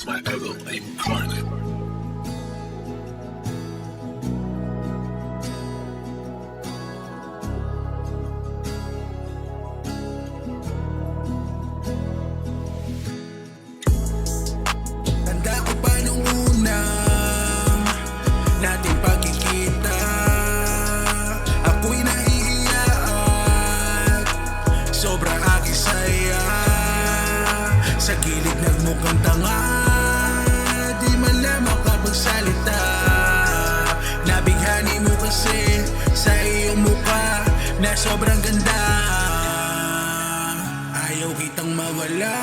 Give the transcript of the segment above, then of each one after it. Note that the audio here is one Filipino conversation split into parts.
my idol incarnate. Tanda ko pa nung unang nating pagkikita, ako'y nahihiya at sobra aking saya. Sa gilid nagmukhang tanga, di man lang makapagsalita. Nabighani mo kasi sa iyong mukha na sobrang ganda. Ayaw kitang mawala,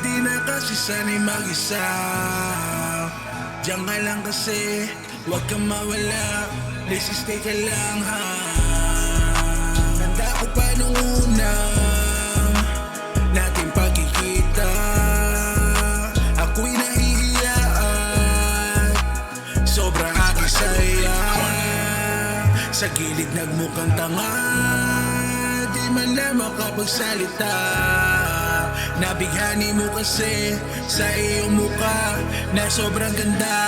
di na kasi sanay mag-isa. Diyan ka lang kasi, huwag kang mawala, please stay ka lang ha. Tanda ko pa nung unang nating pagkikita, ako'y nahihiya at sobra aking saya. Sa gilid nagmukhang tanga, di man lang makapagsalita. Nabighani mo kasi sa iyong mukha na sobrang ganda.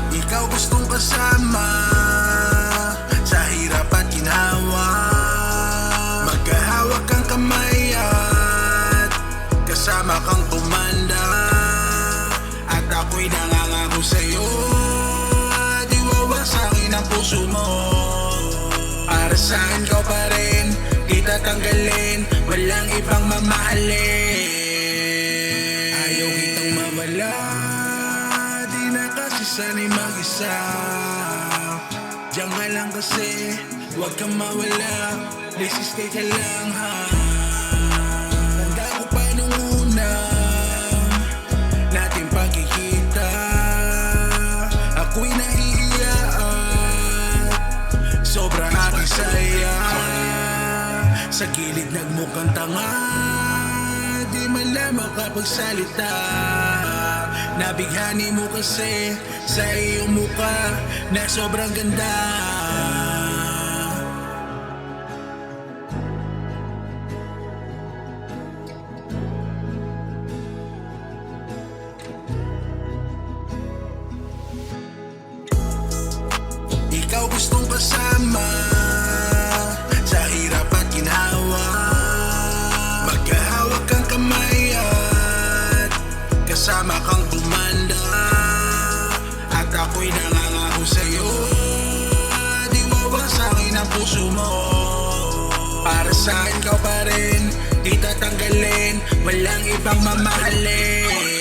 Ikaw gustong kasama sa hirap at ginawa, magkahawak kang kamay at kasama kang tumanda. At ako'y nangangako sa'yo, di wawasakin ang puso mo. Para saan ka pa rin, di tatanggalin, walang ibang mamahalin. Ayaw kitang mawala, di na kasi sanay mag-isa. Diyan ka lang kasi, huwag kang mawala, please stay ka lang ha. Tanda ko pa nung unang nating pagkikita, ako'y nahihiya at sobra aking saya. Sa gilid nagmukhang tanga, di man lang makapagsalita. Nabighani mo kasi sa iyong mukha na sobrang ganda. Ikaw gustong kasama sa hirap at ginawa, magkahawak kang kamay at kasama kang tumanda. At ako'y nangangako sa'yo, di wawasakin ang puso mo. Para saan ka pa rin, di tatanggalin, walang ibang mamahalin.